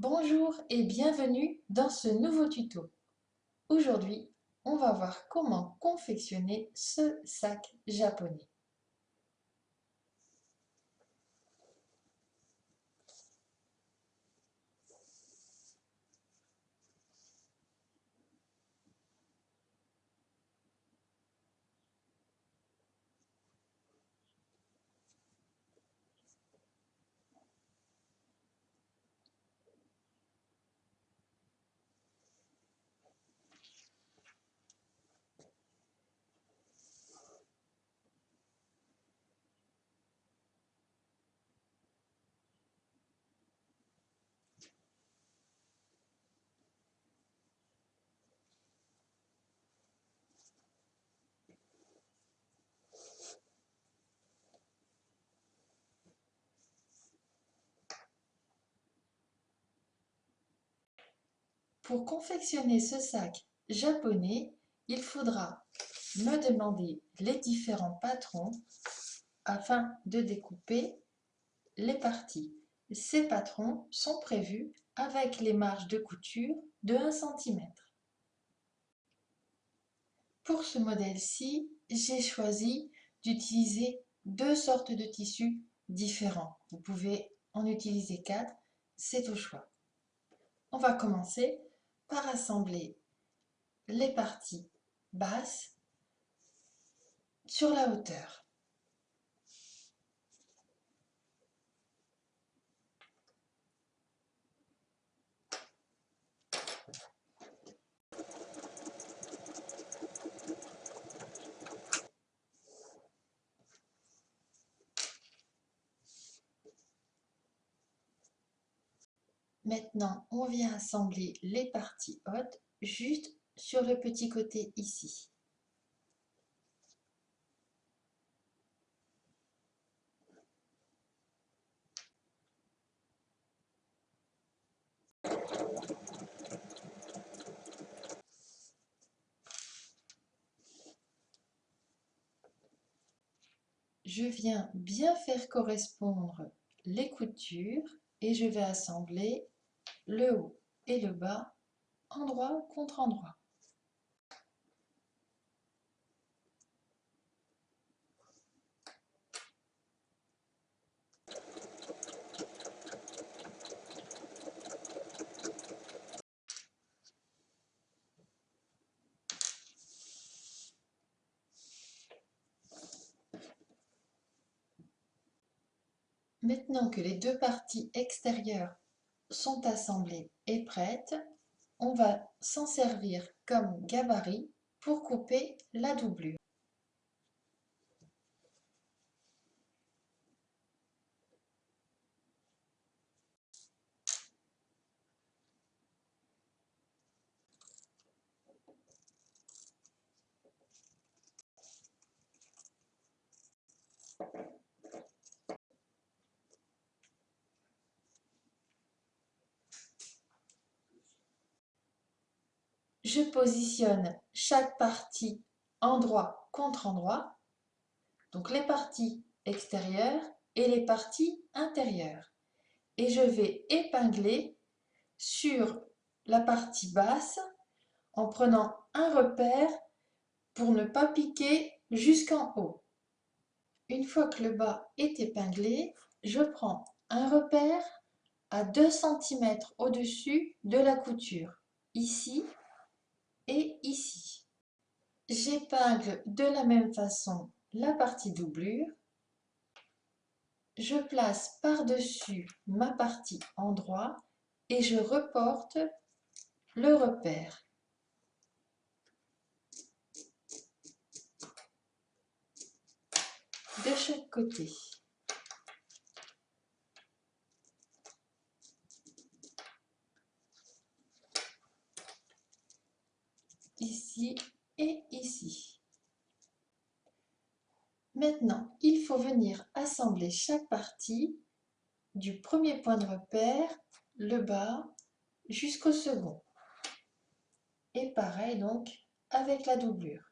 Bonjour et bienvenue dans ce nouveau tuto. Aujourd'hui, on va voir comment confectionner ce sac japonais. Pour confectionner ce sac japonais, il faudra me demander les différents patrons afin de découper les parties. Ces patrons sont prévus avec les marges de couture de 1 cm. Pour ce modèle-ci, j'ai choisi d'utiliser deux sortes de tissus différents. Vous pouvez en utiliser 4, c'est au choix. On va commencer par assembler les parties basses sur la hauteur. Maintenant, on vient assembler les parties hautes juste sur le petit côté ici. Je viens bien faire correspondre les coutures et je vais assembler le haut et le bas, endroit contre endroit. Maintenant que les deux parties extérieures sont assemblées et prêtes, on va s'en servir comme gabarit pour couper la doublure. Je positionne chaque partie endroit contre endroit, donc les parties extérieures et les parties intérieures. Et je vais épingler sur la partie basse en prenant un repère pour ne pas piquer jusqu'en haut. Une fois que le bas est épinglé, je prends un repère à 2 cm au-dessus de la couture, ici et ici. J'épingle de la même façon la partie doublure. Je place par-dessus ma partie endroit et je reporte le repère. De chaque côté. Ici et ici. Maintenant, il faut venir assembler chaque partie du premier point de repère, le bas, jusqu'au second. Et pareil donc avec la doublure.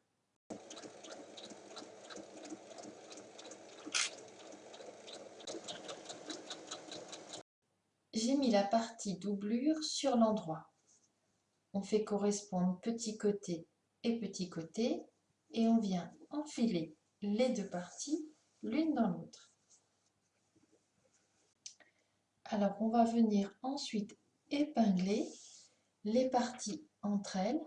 j'ai mis la partie doublure sur l'endroit. On fait correspondre petit côté et on vient enfiler les deux parties l'une dans l'autre. Alors on va venir ensuite épingler les parties entre elles,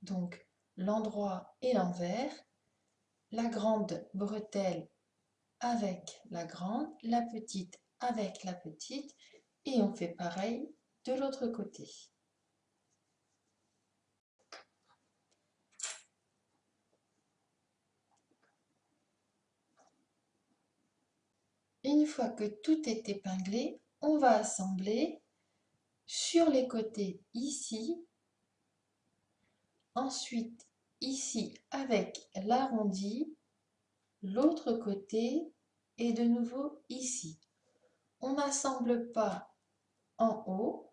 donc l'endroit et l'envers, la grande bretelle avec la grande, la petite avec la petite, et on fait pareil de l'autre côté. Une fois que tout est épinglé, on va assembler sur les côtés ici, ensuite ici avec l'arrondi, l'autre côté et de nouveau ici. On n'assemble pas en haut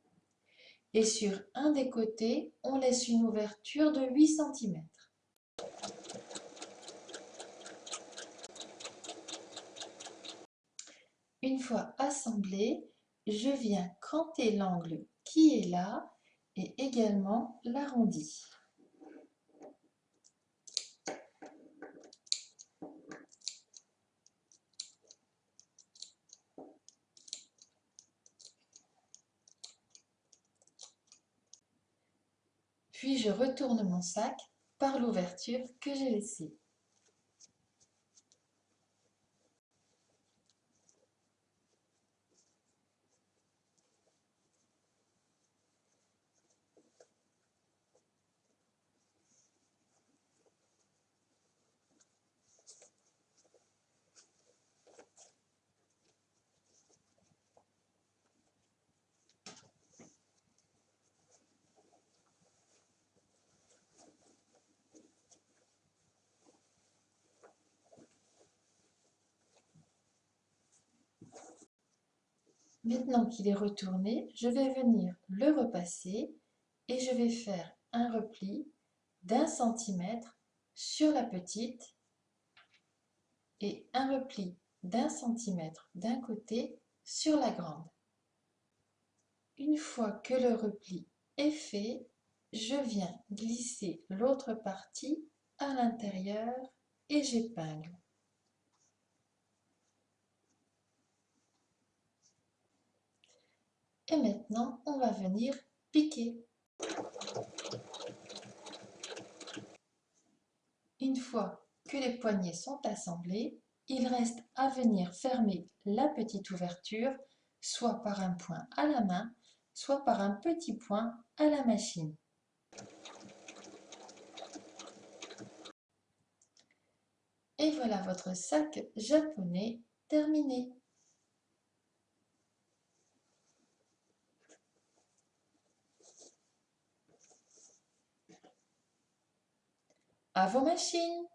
et sur un des côtés, on laisse une ouverture de 8 cm. Une fois assemblé, je viens canter l'angle qui est là et également l'arrondi. Puis je retourne mon sac par l'ouverture que j'ai laissée. Maintenant qu'il est retourné, je vais venir le repasser et je vais faire un repli d'1 centimètre sur la petite et un repli d'1 centimètre d'un côté sur la grande. Une fois que le repli est fait, je viens glisser l'autre partie à l'intérieur et j'épingle. Et maintenant, on va venir piquer. Une fois que les poignets sont assemblés, il reste à venir fermer la petite ouverture, soit par un point à la main, soit par un petit point à la machine. Et voilà votre sac japonais terminé. À vos machines!